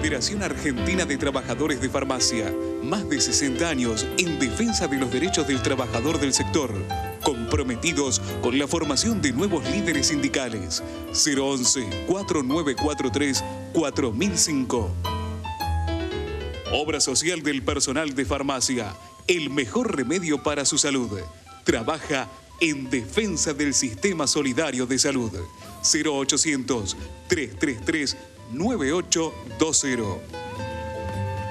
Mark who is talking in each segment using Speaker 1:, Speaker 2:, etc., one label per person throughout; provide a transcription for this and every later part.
Speaker 1: Federación Argentina de Trabajadores de Farmacia. Más de 60 años en defensa de los derechos del trabajador del sector. Comprometidos con la formación de nuevos líderes sindicales. 011-4943-4005. Obra social del personal de farmacia. El mejor remedio para su salud. Trabaja en defensa del sistema solidario de salud. 0800-333-9820.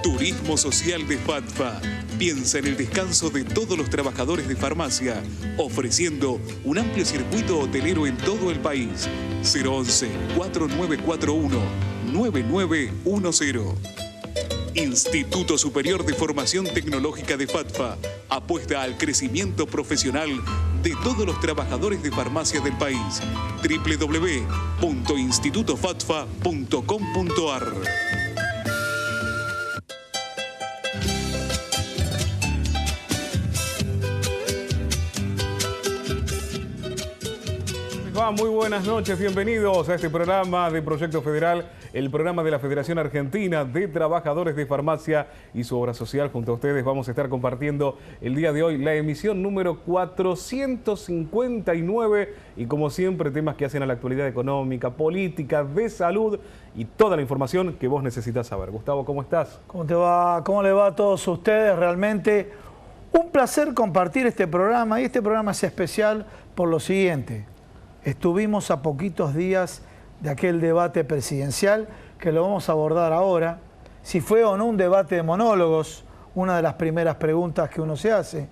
Speaker 1: Turismo Social de FATFA. Piensa en el descanso de todos los trabajadores de farmacia, ofreciendo un amplio circuito hotelero en todo el país. 011-4941-9910. Instituto Superior de Formación Tecnológica de FATFA apuesta al crecimiento profesional de todos los trabajadores de farmacia del país. www.institutofatfa.com.ar.
Speaker 2: Muy buenas noches, bienvenidos a este programa de Proyecto Federal, el programa de la Federación Argentina de Trabajadores de Farmacia y su obra social. Junto a ustedes vamos a estar compartiendo el día de hoy la emisión número 459 y como siempre temas que hacen a la actualidad económica, política, de salud y toda la información que vos necesitas saber. Gustavo, ¿cómo estás?
Speaker 3: ¿Cómo te va? ¿Cómo le va a todos ustedes? Realmente un placer compartir este programa y este programa es especial por lo siguiente. Estuvimos a poquitos días de aquel debate presidencial que lo vamos a abordar ahora. Si fue o no un debate de monólogos, una de las primeras preguntas que uno se hace.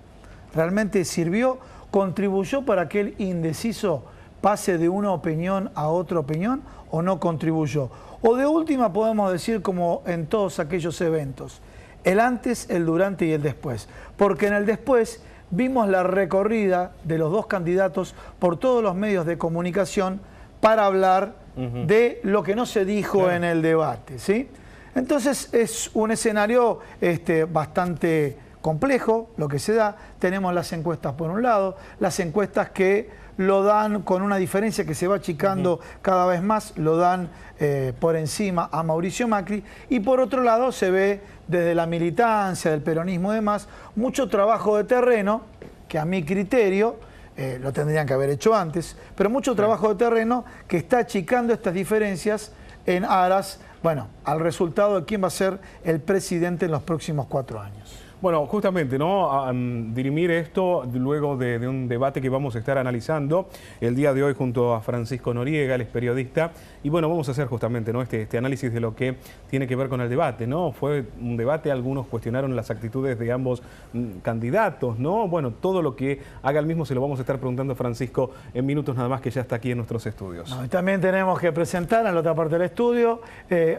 Speaker 3: ¿Realmente sirvió? ¿Contribuyó para que el indeciso pase de una opinión a otra opinión o no contribuyó? O de última podemos decir como en todos aquellos eventos, el antes, el durante y el después. Porque en el después vimos la recorrida de los dos candidatos por todos los medios de comunicación para hablar de lo que no se dijo en el debate, ¿sí? Entonces es un escenario bastante complejo lo que se da. Tenemos las encuestas por un lado, las encuestas que lo dan con una diferencia que se va achicando cada vez más, lo dan por encima a Mauricio Macri, y por otro lado se ve desde la militancia, del peronismo y demás, mucho trabajo de terreno, que a mi criterio, lo tendrían que haber hecho antes, pero mucho trabajo de terreno que está achicando estas diferencias en aras, bueno, al resultado de quién va a ser el presidente en los próximos 4 años.
Speaker 2: Bueno, justamente, ¿no? Dirimir esto luego de un debate que vamos a estar analizando el día de hoy junto a Francisco Noriega, él es periodista, y bueno, vamos a hacer justamente, ¿no? este análisis de lo que tiene que ver con el debate, ¿no? Fue un debate, algunos cuestionaron las actitudes de ambos candidatos, ¿no? Bueno, todo lo que haga el mismo se lo vamos a estar preguntando a Francisco en minutos nada más, que ya está aquí en nuestros estudios.
Speaker 3: No, y también tenemos que presentar en la otra parte del estudio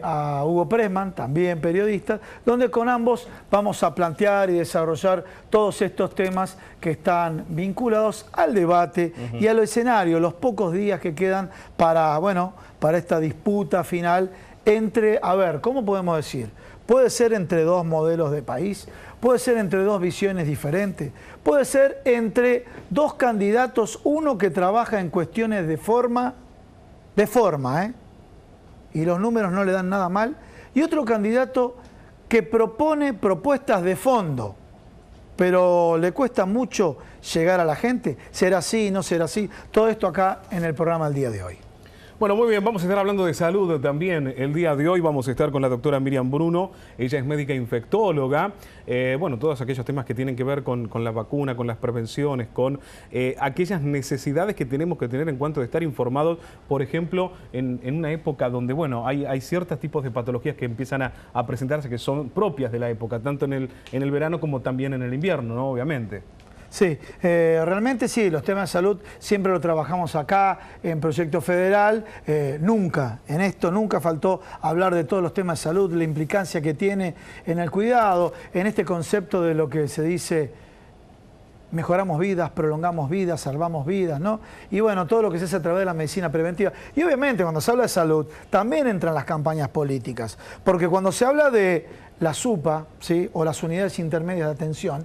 Speaker 3: a Hugo Pressman, también periodista, donde con ambos vamos a plantear y desarrollar todos estos temas que están vinculados al debate y al escenario, los pocos días que quedan para, bueno, para esta disputa final entre, a ver, ¿cómo podemos decir? Puede ser entre dos modelos de país, puede ser entre dos visiones diferentes, puede ser entre dos candidatos, uno que trabaja en cuestiones de forma, y los números no le dan nada mal, y otro candidato que propone propuestas de fondo, pero le cuesta mucho llegar a la gente. ¿Será así, no será así? Todo esto acá en el programa del día de hoy.
Speaker 2: Bueno, muy bien, vamos a estar hablando de salud también. El día de hoy vamos a estar con la doctora Miriam Bruno, ella es médica infectóloga. Bueno, todos aquellos temas que tienen que ver con la vacuna, con las prevenciones, con aquellas necesidades que tenemos que tener en cuanto a estar informados, por ejemplo, en una época donde, bueno, hay ciertos tipos de patologías que empiezan a presentarse que son propias de la época, tanto en el verano como también en el invierno, ¿no? Obviamente.
Speaker 3: Sí, realmente sí, los temas de salud siempre lo trabajamos acá en Proyecto Federal, nunca faltó hablar de todos los temas de salud, la implicancia que tiene en el cuidado, en este concepto de lo que se dice mejoramos vidas, prolongamos vidas, salvamos vidas, ¿no? Y bueno, todo lo que se hace a través de la medicina preventiva. Y obviamente cuando se habla de salud, también entran las campañas políticas, porque cuando se habla de la SUPA, ¿sí?, o las unidades intermedias de atención,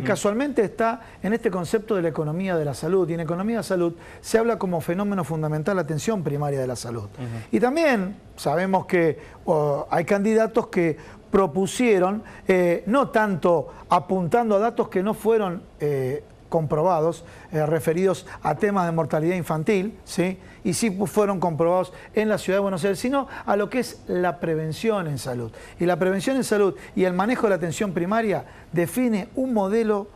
Speaker 3: casualmente está en este concepto de la economía de la salud, y en economía de salud se habla como fenómeno fundamental la atención primaria de la salud. Y también sabemos que hay candidatos que propusieron, no tanto apuntando a datos que no fueron comprobados, referidos a temas de mortalidad infantil, ¿sí?, y sí fueron comprobados en la ciudad de Buenos Aires, sino a lo que es la prevención en salud. Y la prevención en salud y el manejo de la atención primaria define un modelo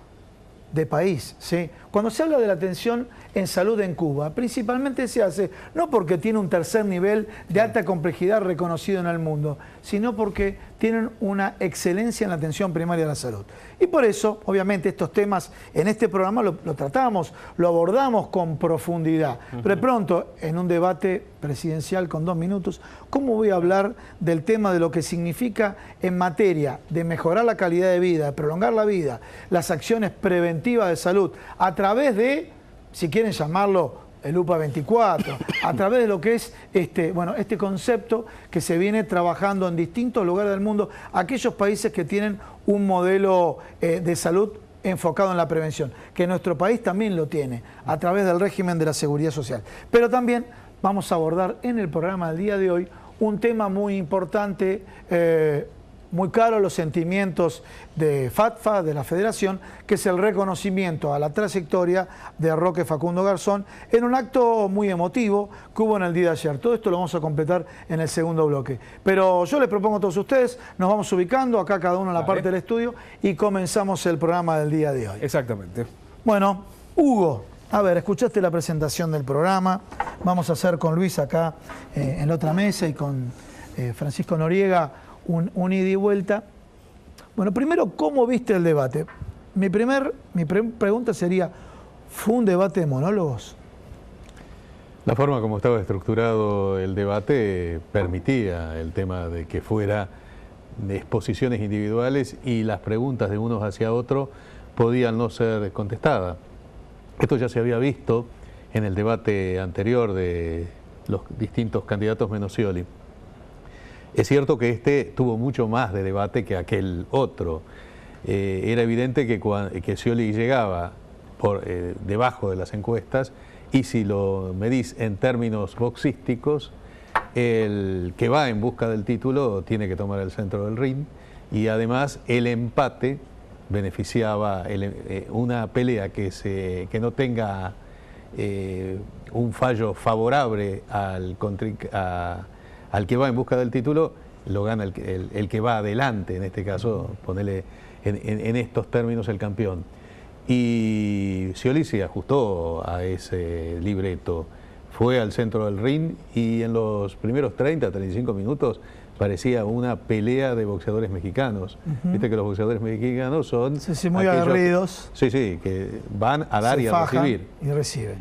Speaker 3: de país, ¿sí? Cuando se habla de la atención en salud en Cuba, principalmente se hace no porque tiene un tercer nivel de alta complejidad reconocido en el mundo, sino porque tienen una excelencia en la atención primaria de la salud. Y por eso, obviamente, estos temas en este programa lo tratamos, lo abordamos con profundidad. Pero de pronto, en un debate presidencial con 2 minutos, ¿cómo voy a hablar del tema de lo que significa en materia de mejorar la calidad de vida, de prolongar la vida, las acciones preventivas de salud, a través de, si quieren llamarlo, el UPA 24, a través de lo que es este concepto que se viene trabajando en distintos lugares del mundo, aquellos países que tienen un modelo de salud enfocado en la prevención, que nuestro país también lo tiene, a través del régimen de la seguridad social. Pero también vamos a abordar en el programa del día de hoy un tema muy importante, muy caro a los sentimientos de FATFA, de la Federación, que es el reconocimiento a la trayectoria de Roque Facundo Garzón en un acto muy emotivo que hubo en el día de ayer. Todo esto lo vamos a completar en el segundo bloque. Pero yo les propongo a todos ustedes, nos vamos ubicando acá cada uno en la parte del estudio y comenzamos el programa del día de hoy.
Speaker 2: Exactamente.
Speaker 3: Bueno, Hugo, a ver, escuchaste la presentación del programa. Vamos a hacer con Luis acá en la otra mesa y con Francisco Noriega un ida y vuelta. Bueno, primero, ¿cómo viste el debate? Mi pregunta sería, ¿fue un debate de monólogos?
Speaker 4: La forma como estaba estructurado el debate permitía el tema de que fuera de exposiciones individuales y las preguntas de unos hacia otros podían no ser contestadas. Esto ya se había visto en el debate anterior de los distintos candidatos menos Scioli. Es cierto que este tuvo mucho más de debate que aquel otro. Era evidente que Scioli llegaba por debajo de las encuestas y si lo medís en términos boxísticos, el que va en busca del título tiene que tomar el centro del ring y además el empate beneficiaba una pelea que no tenga un fallo favorable al que va en busca del título, lo gana el que va adelante, en este caso, ponerle en estos términos el campeón. Y Scioli se ajustó a ese libreto, fue al centro del ring y en los primeros 30, 35 minutos parecía una pelea de boxeadores mexicanos. Viste que los boxeadores mexicanos son...
Speaker 3: Sí, muy aguerridos.
Speaker 4: Sí, que van a dar y a recibir.
Speaker 3: Y reciben.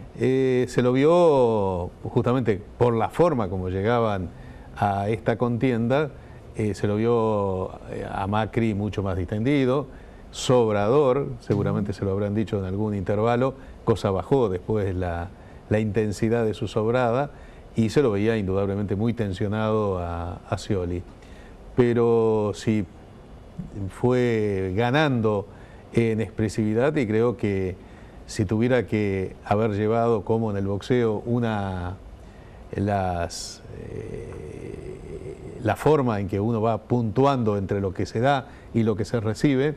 Speaker 4: Se lo vio justamente por la forma como llegaban a esta contienda, se lo vio a Macri mucho más distendido, sobrador, seguramente se lo habrán dicho en algún intervalo, cosa bajó después la intensidad de su sobrada y se lo veía indudablemente muy tensionado a Scioli. Pero sí fue ganando en expresividad y creo que si tuviera que haber llevado como en el boxeo la forma en que uno va puntuando entre lo que se da y lo que se recibe,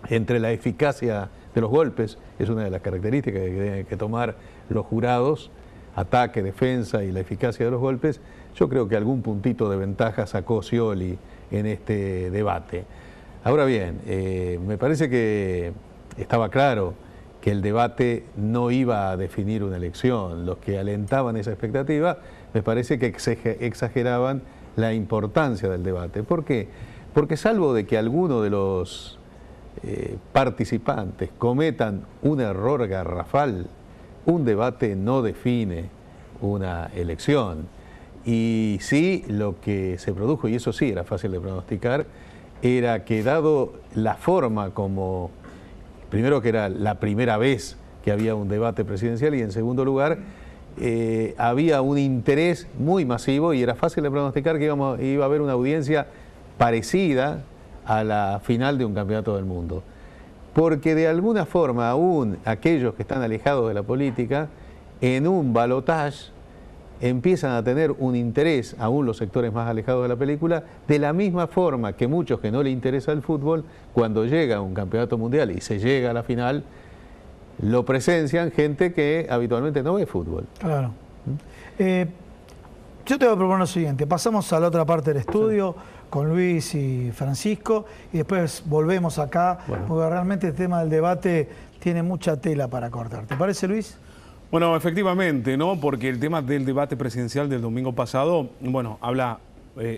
Speaker 4: entre la eficacia de los golpes, es una de las características que tienen que tomar los jurados, ataque, defensa y la eficacia de los golpes, yo creo que algún puntito de ventaja sacó Scioli en este debate. Ahora bien, me parece que estaba claro que el debate no iba a definir una elección. Los que alentaban esa expectativa, me parece que exageraban la importancia del debate. ¿Por qué? Porque salvo de que alguno de los participantes cometan un error garrafal, un debate no define una elección. Y sí, lo que se produjo, y eso sí era fácil de pronosticar, era que dado la forma como primero que era la primera vez que había un debate presidencial, y en segundo lugar había un interés muy masivo y era fácil de pronosticar que iba a haber una audiencia parecida a la final de un campeonato del mundo. Porque de alguna forma aún aquellos que están alejados de la política, en un balotaje empiezan a tener un interés, aún los sectores más alejados de la película, de la misma forma que muchos que no les interesa el fútbol, cuando llega un campeonato mundial y se llega a la final, lo presencian gente que habitualmente no ve fútbol.
Speaker 3: Claro. Yo te voy a proponer lo siguiente, pasamos a la otra parte del estudio con Luis y Francisco y después volvemos acá, porque realmente el tema del debate tiene mucha tela para cortar. ¿Te parece, Luis?
Speaker 2: Bueno, efectivamente, ¿no? Porque el tema del debate presidencial del domingo pasado, bueno, habla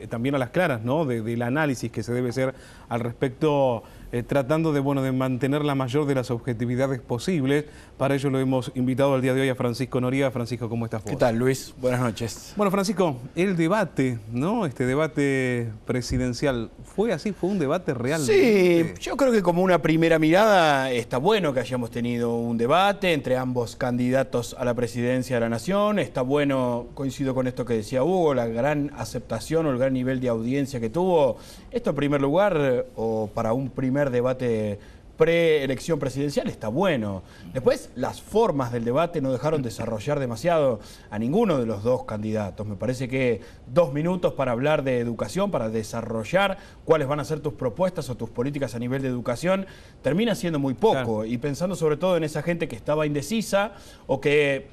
Speaker 2: también a las claras, ¿no? Del análisis que se debe hacer al respecto, tratando de mantener la mayor de las objetividades posibles. Para ello lo hemos invitado al día de hoy a Francisco Noriega. Francisco, ¿cómo estás vos?
Speaker 5: ¿Qué tal, Luis? Buenas noches.
Speaker 2: Bueno, Francisco, el debate, ¿no? Este debate presidencial, ¿fue así? ¿Fue un debate real?
Speaker 5: Sí, yo creo que como una primera mirada está bueno que hayamos tenido un debate entre ambos candidatos a la presidencia de la Nación. Está bueno, coincido con esto que decía Hugo, la gran aceptación o el gran nivel de audiencia que tuvo. Esto en primer lugar, o para un primer debate preelección presidencial, está bueno. Después, las formas del debate no dejaron desarrollar demasiado a ninguno de los dos candidatos. Me parece que 2 minutos para hablar de educación, para desarrollar cuáles van a ser tus propuestas o tus políticas a nivel de educación, termina siendo muy poco. Claro. Y pensando sobre todo en esa gente que estaba indecisa o que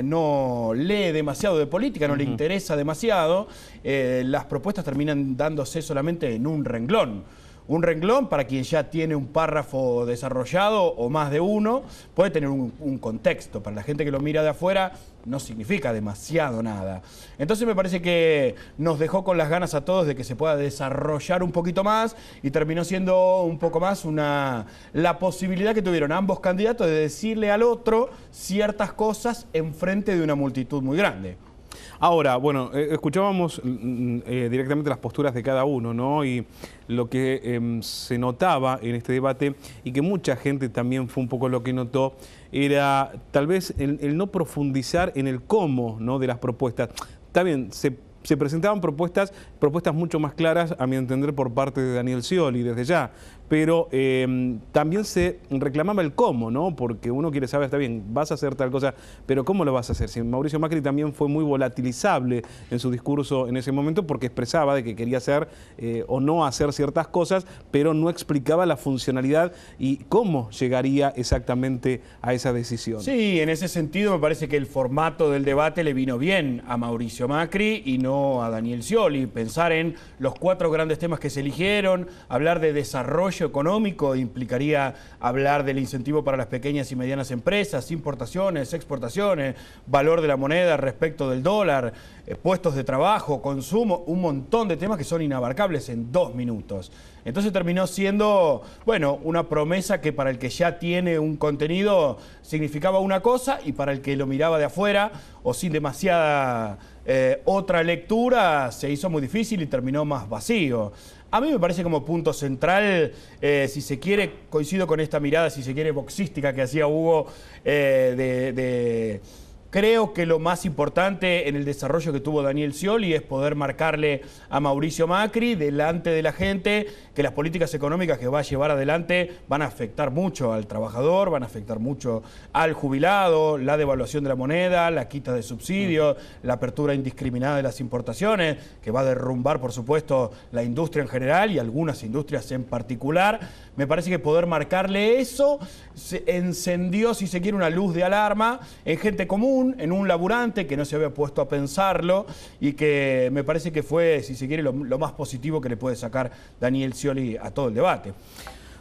Speaker 5: no lee demasiado de política, no le interesa demasiado, las propuestas terminan dándose solamente en un renglón. Un renglón, para quien ya tiene un párrafo desarrollado o más de uno, puede tener un contexto. Para la gente que lo mira de afuera, no significa demasiado nada. Entonces me parece que nos dejó con las ganas a todos de que se pueda desarrollar un poquito más y terminó siendo un poco más la posibilidad que tuvieron ambos candidatos de decirle al otro ciertas cosas en frente de una multitud muy grande.
Speaker 2: Ahora, bueno, escuchábamos directamente las posturas de cada uno, ¿no? Y lo que se notaba en este debate, y que mucha gente también fue un poco lo que notó, era tal vez el no profundizar en el cómo, ¿no?, de las propuestas. Está bien, se presentaban propuestas mucho más claras, a mi entender, por parte de Daniel Scioli desde ya, pero también se reclamaba el cómo, ¿no? Porque uno quiere saber, está bien, vas a hacer tal cosa, pero ¿cómo lo vas a hacer? Si Mauricio Macri también fue muy volatilizable en su discurso en ese momento, porque expresaba de que quería hacer o no hacer ciertas cosas, pero no explicaba la funcionalidad y cómo llegaría exactamente a esa decisión.
Speaker 5: Sí, en ese sentido me parece que el formato del debate le vino bien a Mauricio Macri y no a Daniel Scioli. Pensar en los 4 grandes temas que se eligieron, hablar de desarrollo económico implicaría hablar del incentivo para las pequeñas y medianas empresas, importaciones, exportaciones, valor de la moneda respecto del dólar, puestos de trabajo, consumo, un montón de temas que son inabarcables en 2 minutos. Entonces terminó siendo, bueno, una promesa que para el que ya tiene un contenido significaba una cosa y para el que lo miraba de afuera o sin demasiada otra lectura se hizo muy difícil y terminó más vacío. A mí me parece como punto central, si se quiere, coincido con esta mirada, si se quiere, boxística que hacía Hugo, creo que lo más importante en el desarrollo que tuvo Daniel Scioli es poder marcarle a Mauricio Macri delante de la gente que las políticas económicas que va a llevar adelante van a afectar mucho al trabajador, van a afectar mucho al jubilado, la devaluación de la moneda, la quita de subsidios, la apertura indiscriminada de las importaciones, que va a derrumbar, por supuesto, la industria en general y algunas industrias en particular. Me parece que poder marcarle eso se encendió, si se quiere, una luz de alarma en gente común, en un laburante que no se había puesto a pensarlo y que me parece que fue, si se quiere, lo más positivo que le puede sacar Daniel Scioli a todo el debate.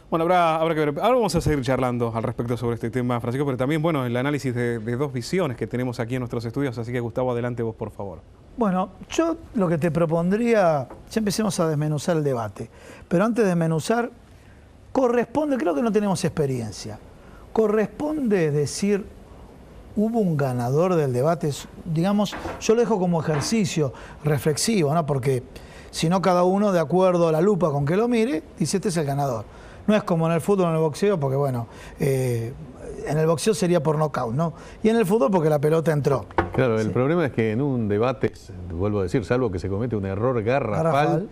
Speaker 2: Bueno, habrá que ver. Ahora vamos a seguir charlando al respecto sobre este tema, Francisco, pero también, bueno, el análisis de 2 visiones que tenemos aquí en nuestros estudios, así que Gustavo, adelante vos, por favor.
Speaker 3: Bueno, yo lo que te propondría, ya empecemos a desmenuzar el debate, pero antes de desmenuzar, corresponde, creo que no tenemos experiencia, corresponde decir, hubo un ganador del debate, digamos, yo lo dejo como ejercicio reflexivo, ¿no? Porque si no, cada uno, de acuerdo a la lupa con que lo mire, dice, este es el ganador. No es como en el fútbol o en el boxeo, porque bueno, en el boxeo sería por nocaut, ¿no? Y en el fútbol porque la pelota entró.
Speaker 4: Claro, el problema es que en un debate, vuelvo a decir, salvo que se comete un error garrafal,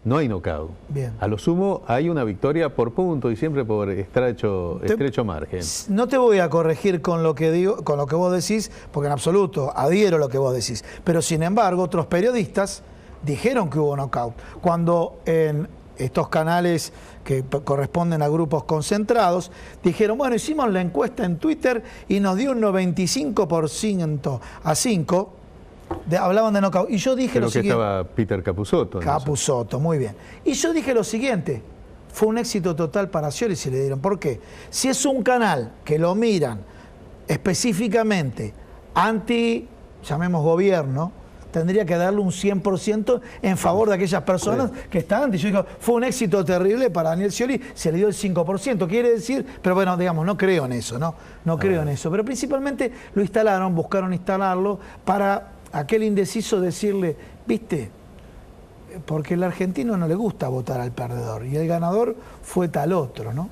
Speaker 4: no hay knockout.
Speaker 3: Bien.
Speaker 4: A lo sumo hay una victoria por punto y siempre por estrecho margen.
Speaker 3: No te voy a corregir con lo que digo, con lo que vos decís, porque en absoluto adhiero a lo que vos decís. Pero sin embargo, otros periodistas dijeron que hubo knockout. Cuando en estos canales que corresponden a grupos concentrados, dijeron, bueno, hicimos la encuesta en Twitter y nos dio un 95% a 5%. Hablaban de knockout. Y yo dije
Speaker 4: Creo
Speaker 3: lo
Speaker 4: que
Speaker 3: siguiente.
Speaker 4: estaba Peter Capusotto.
Speaker 3: Capusotto, muy bien. Y yo dije lo siguiente. Fue un éxito total para Scioli si le dieron. ¿Por qué? Si es un canal que lo miran específicamente anti, llamemos gobierno, tendría que darle un 100% en favor de aquellas personas que están anti. Yo digo, fue un éxito terrible para Daniel Scioli, se le dio el 5%. Quiere decir, pero bueno, digamos, no creo en eso, ¿no? No creo en eso. Pero principalmente lo instalaron, buscaron instalarlo para aquel indeciso decirle, viste, porque al argentino no le gusta votar al perdedor y el ganador fue tal otro, ¿no?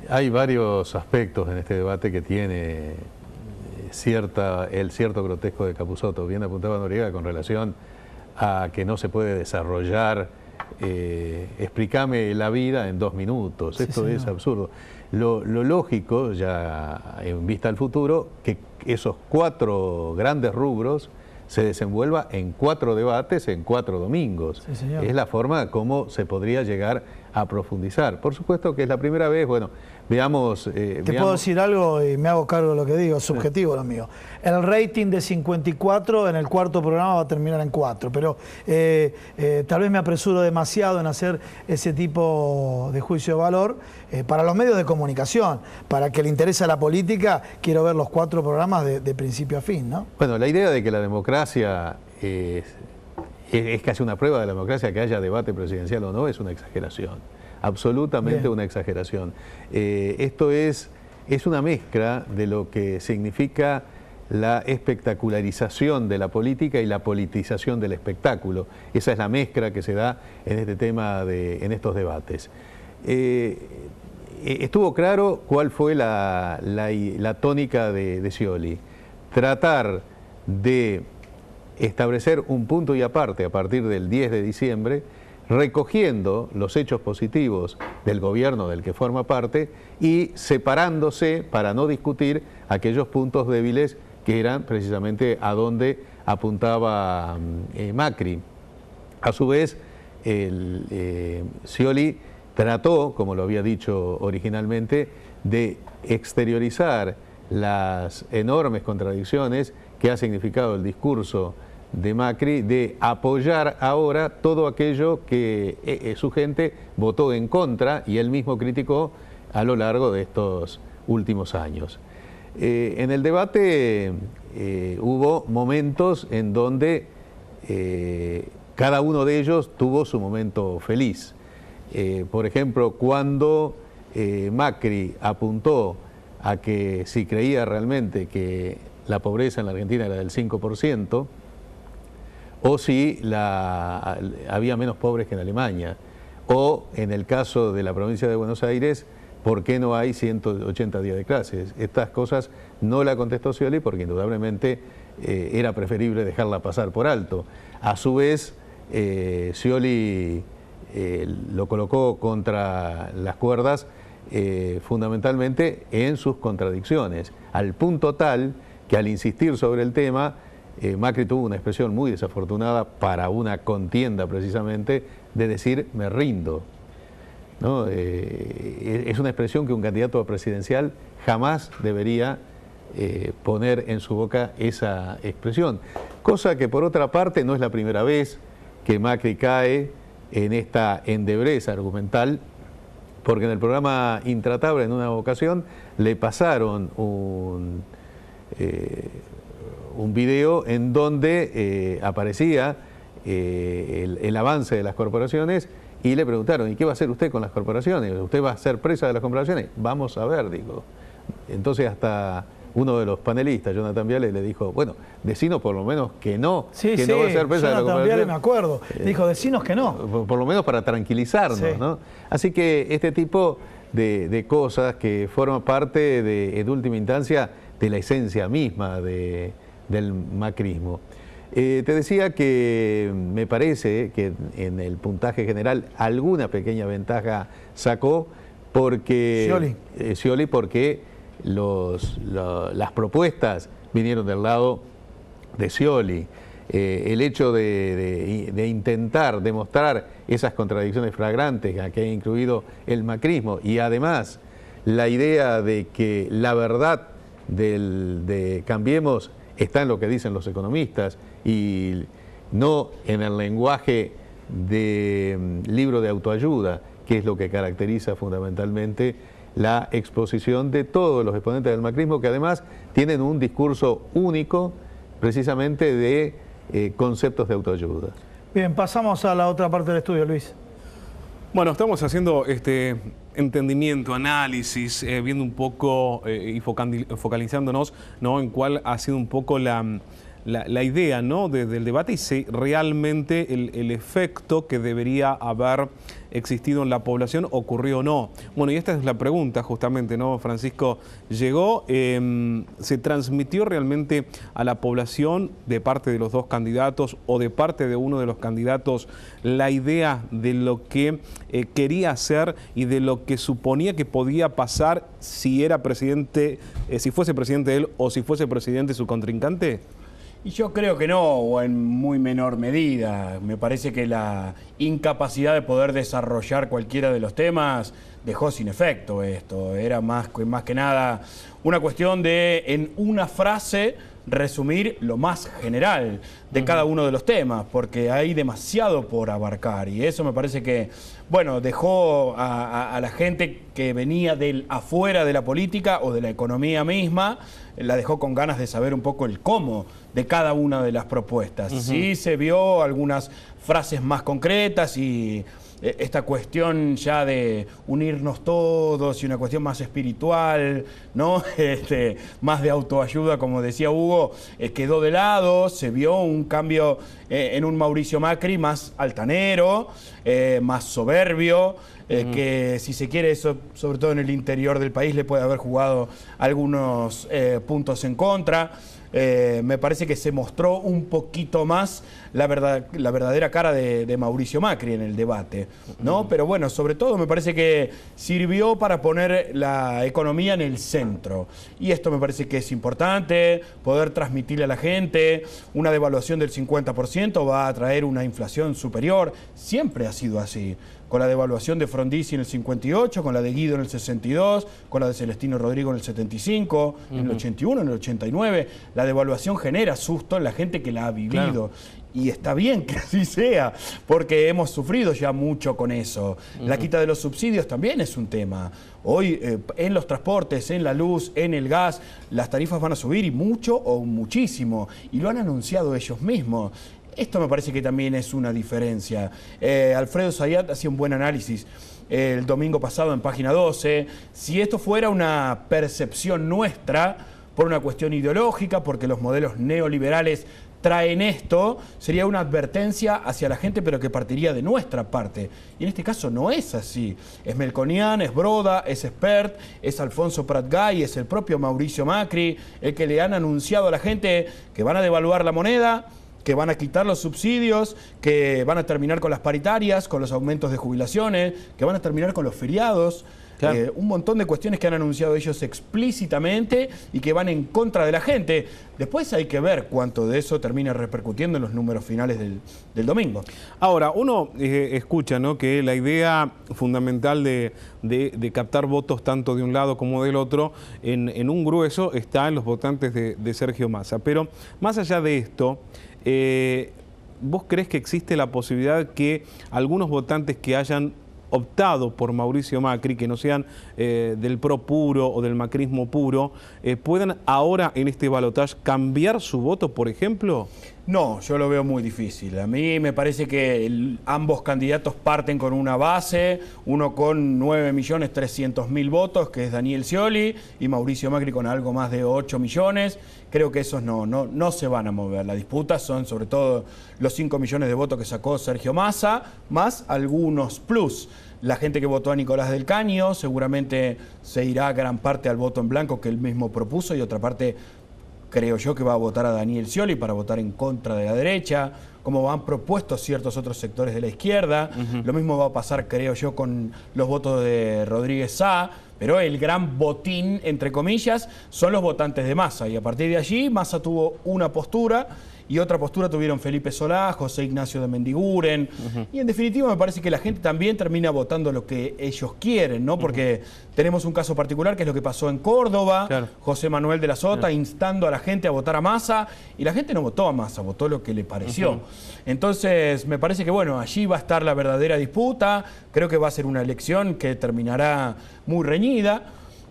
Speaker 4: Hay varios aspectos en este debate que tiene el cierto grotesco de Capusotto. Bien apuntaba Noriega con relación a que no se puede desarrollar, explícame la vida en 2 minutos.
Speaker 3: Sí,
Speaker 4: Esto
Speaker 3: señor.
Speaker 4: es absurdo. Lo lógico, ya en vista al futuro, que esos 4 grandes rubros se desenvuelva en 4 debates, en 4 domingos.
Speaker 3: Sí, señor.
Speaker 4: Es la forma como se podría llegar a profundizar. Por supuesto que es la primera vez, bueno, veamos...
Speaker 3: Te puedo decir algo y me hago cargo de lo que digo, subjetivo lo mío. El rating de 54 en el 4.º programa va a terminar en 4, pero tal vez me apresuro demasiado en hacer ese tipo de juicio de valor. Para los medios de comunicación, para que le interese a la política, quiero ver los 4 programas de principio a fin, ¿no?
Speaker 4: Bueno, la idea de que la democracia es casi una prueba de la democracia, que haya debate presidencial o no, es una exageración. Absolutamente
Speaker 3: Bien.
Speaker 4: una exageración. Esto es una mezcla de lo que significa la espectacularización de la política y la politización del espectáculo. Esa es la mezcla que se da en este tema, en estos debates. Estuvo claro cuál fue la tónica de Scioli. Tratar de establecer un punto y aparte a partir del 10 de diciembre, recogiendo los hechos positivos del gobierno del que forma parte y separándose para no discutir aquellos puntos débiles que eran precisamente a donde apuntaba Macri. A su vez, Scioli trató, como lo había dicho originalmente, de exteriorizar las enormes contradicciones que ha significado el discurso de Macri, de apoyar ahora todo aquello que su gente votó en contra y él mismo criticó a lo largo de estos últimos años. En el debate hubo momentos en donde cada uno de ellos tuvo su momento feliz. Por ejemplo, cuando Macri apuntó a que si creía realmente que la pobreza en la Argentina era del 5%, o si había menos pobres que en Alemania, o en el caso de la provincia de Buenos Aires, ¿por qué no hay 180 días de clases? Estas cosas no la contestó Scioli porque indudablemente era preferible dejarla pasar por alto. A su vez, Scioli lo colocó contra las cuerdas fundamentalmente en sus contradicciones, al punto tal que al insistir sobre el tema, Macri tuvo una expresión muy desafortunada para una contienda precisamente de decir me rindo, ¿no? Es una expresión que un candidato presidencial jamás debería poner en su boca esa expresión, cosa que por otra parte no es la primera vez que Macri cae en esta endeblez argumental, porque en el programa Intratable en una ocasión le pasaron un video en donde aparecía el avance de las corporaciones y le preguntaron, ¿y qué va a hacer usted con las corporaciones? ¿Usted va a ser presa de las corporaciones? Vamos a ver, digo. Entonces hasta uno de los panelistas, Jonathan Viale, le dijo, bueno, decinos por lo menos que no,
Speaker 3: Sí,
Speaker 4: que
Speaker 3: sí,
Speaker 4: no va a ser presa de la
Speaker 3: Jonathan Viale,
Speaker 4: cooperación.
Speaker 3: me acuerdo. Dijo, decinos que no.
Speaker 4: Por lo menos para tranquilizarnos,
Speaker 3: Sí.
Speaker 4: ¿no? Así que este tipo de cosas que forman parte, en última instancia, de la esencia misma del macrismo. Te decía que me parece que en el puntaje general alguna pequeña ventaja sacó porque Scioli, porque las propuestas vinieron del lado de Scioli. El hecho de intentar demostrar esas contradicciones flagrantes que ha incluido el macrismo y además la idea de que la verdad de Cambiemos está en lo que dicen los economistas y no en el lenguaje de libro de autoayuda, que es lo que caracteriza fundamentalmente la exposición de todos los exponentes del macrismo, que además tienen un discurso único precisamente de conceptos de autoayuda.
Speaker 3: Bien, pasamos a la otra parte del estudio, Luis.
Speaker 2: Bueno, estamos haciendo este entendimiento, análisis, viendo un poco y focalizándonos, ¿no?, en cuál ha sido un poco la idea, ¿no?, del debate y si realmente el efecto que debería haber existido en la población ocurrió o no. Bueno, y esta es la pregunta justamente, ¿no, Francisco? ¿Llegó, se transmitió realmente a la población de parte de los dos candidatos o de parte de uno de los candidatos la idea de lo que quería hacer y de lo que suponía que podía pasar si era presidente, si fuese presidente él o si fuese presidente su contrincante?
Speaker 5: Y yo creo que no, o en muy menor medida. Me parece que la incapacidad de poder desarrollar cualquiera de los temas dejó sin efecto esto. Era más que nada una cuestión de, en una frase, resumir lo más general de cada uno de los temas, porque hay demasiado por abarcar. Y eso me parece que, bueno, dejó a la gente que venía del afuera de la política o de la economía misma, la dejó con ganas de saber un poco el cómo de cada una de las propuestas. Sí se vio algunas frases más concretas y esta cuestión ya de unirnos todos y una cuestión más espiritual, ¿no? Más de autoayuda, como decía Hugo, quedó de lado. Se vio un cambio en un Mauricio Macri más altanero, más soberbio, que si se quiere, eso, sobre todo en el interior del país, le puede haber jugado algunos puntos en contra. Me parece que se mostró un poquito más la verdadera cara de Mauricio Macri en el debate, ¿no? Pero bueno, sobre todo me parece que sirvió para poner la economía en el centro. Y esto me parece que es importante, poder transmitirle a la gente. Una devaluación del 50% va a traer una inflación superior. Siempre ha sido así. Con la devaluación de Frondizi en el 58, con la de Guido en el 62, con la de Celestino Rodrigo en el 75, en el 81, en el 89. La devaluación genera susto en la gente que la ha vivido. Claro. Y está bien que así sea, porque hemos sufrido ya mucho con eso. La quita de los subsidios también es un tema. Hoy en los transportes, en la luz, en el gas, las tarifas van a subir y mucho o muchísimo. Y lo han anunciado ellos mismos. Esto me parece que también es una diferencia. Alfredo Zayat hacía un buen análisis el domingo pasado en Página 12. Si esto fuera una percepción nuestra, por una cuestión ideológica, porque los modelos neoliberales traen esto, sería una advertencia hacia la gente, pero que partiría de nuestra parte. Y en este caso no es así. Es Melconian, es Broda, es Espert, es Alfonso Pratgay, es el propio Mauricio Macri, el que le han anunciado a la gente que van a devaluar la moneda, que van a quitar los subsidios, que van a terminar con las paritarias, con los aumentos de jubilaciones, que van a terminar con los feriados. Claro. Un montón de cuestiones que han anunciado ellos explícitamente y que van en contra de la gente. Después hay que ver cuánto de eso termina repercutiendo en los números finales del domingo.
Speaker 2: Ahora, uno escucha, ¿no?, que la idea fundamental de captar votos tanto de un lado como del otro, en un grueso, está en los votantes de Sergio Massa. Pero más allá de esto, ¿vos crees que existe la posibilidad que algunos votantes que hayan optado por Mauricio Macri, que no sean del PRO puro o del macrismo puro, puedan ahora en este balotaje cambiar su voto, por ejemplo?
Speaker 5: No, yo lo veo muy difícil. A mí me parece que ambos candidatos parten con una base, uno con 9.300.000 votos, que es Daniel Scioli, y Mauricio Macri con algo más de 8 millones. Creo que esos no se van a mover. La disputa son sobre todo los 5 millones de votos que sacó Sergio Massa, más algunos plus. La gente que votó a Nicolás del Caño seguramente se irá gran parte al voto en blanco que él mismo propuso y otra parte creo yo que va a votar a Daniel Scioli para votar en contra de la derecha, como han propuesto ciertos otros sectores de la izquierda. Lo mismo va a pasar, creo yo, con los votos de Rodríguez Sá, pero el gran botín, entre comillas, son los votantes de Massa. Y a partir de allí, Massa tuvo una postura y otra postura tuvieron Felipe Solá, José Ignacio de Mendiguren. Y en definitiva me parece que la gente también termina votando lo que ellos quieren, ¿no? Porque tenemos un caso particular que es lo que pasó en Córdoba,
Speaker 2: Claro.
Speaker 5: José Manuel de la Sota instando a la gente a votar a Massa, y la gente no votó a Massa, votó lo que le pareció. Entonces me parece que bueno, allí va a estar la verdadera disputa, creo que va a ser una elección que terminará muy reñida.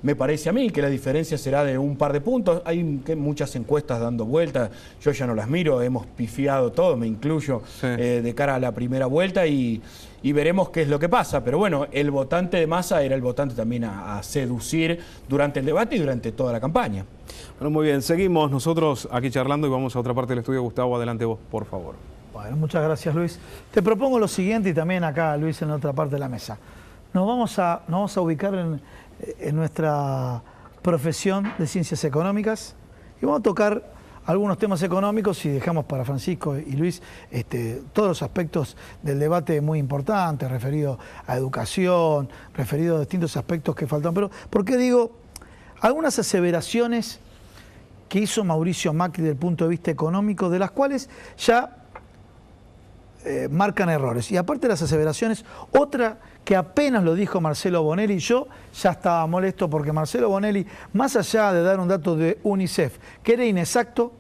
Speaker 5: Me parece a mí que la diferencia será de un par de puntos. Hay muchas encuestas dando vueltas, yo ya no las miro, hemos pifiado todo, me incluyo,
Speaker 2: Sí.
Speaker 5: de cara a la primera vuelta y veremos qué es lo que pasa. Pero bueno, el votante de Massa era el votante también a seducir durante el debate y durante toda la campaña.
Speaker 2: Bueno, muy bien, seguimos nosotros aquí charlando y vamos a otra parte del estudio. Gustavo, adelante vos, por favor.
Speaker 3: Bueno, muchas gracias, Luis. Te propongo lo siguiente y también acá, Luis, en la otra parte de la mesa. Nos vamos a ubicar en nuestra profesión de ciencias económicas y vamos a tocar algunos temas económicos y dejamos para Francisco y Luis todos los aspectos del debate muy importantes, referido a educación, referido a distintos aspectos que faltan. Pero, ¿por qué digo algunas aseveraciones que hizo Mauricio Macri desde el punto de vista económico, de las cuales ya marcan errores? Y aparte de las aseveraciones, otra que apenas lo dijo Marcelo Bonelli, yo ya estaba molesto porque Marcelo Bonelli, más allá de dar un dato de UNICEF que era inexacto,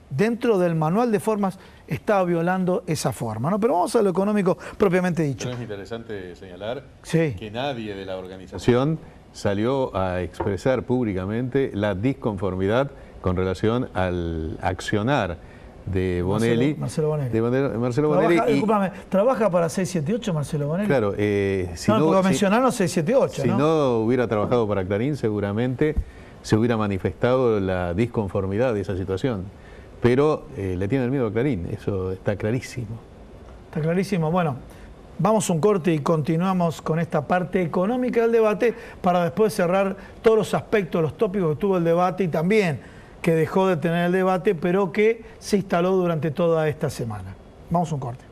Speaker 3: dentro del manual de formas estaba violando esa forma, ¿no? Pero vamos a lo económico propiamente dicho.
Speaker 4: Pero es interesante señalar
Speaker 3: Sí.
Speaker 4: que nadie de la organización salió a expresar públicamente la disconformidad con relación al accionar de Bonelli.
Speaker 3: Marcelo Bonelli.
Speaker 4: De Marcelo Bonelli.
Speaker 3: Trabaja, discúlpame, ¿trabaja para 678 Marcelo Bonelli?
Speaker 4: Claro, si
Speaker 3: no,
Speaker 4: no,
Speaker 3: porque mencionaron 678,
Speaker 4: si
Speaker 3: ¿no?
Speaker 4: no hubiera trabajado para Clarín, seguramente se hubiera manifestado la disconformidad de esa situación. Pero le tienen miedo a Clarín, eso está clarísimo.
Speaker 3: Está clarísimo. Bueno, vamos a un corte y continuamos con esta parte económica del debate para después cerrar todos los aspectos, los tópicos que tuvo el debate y también que dejó de tener el debate, pero que se instaló durante toda esta semana. Vamos a un corte.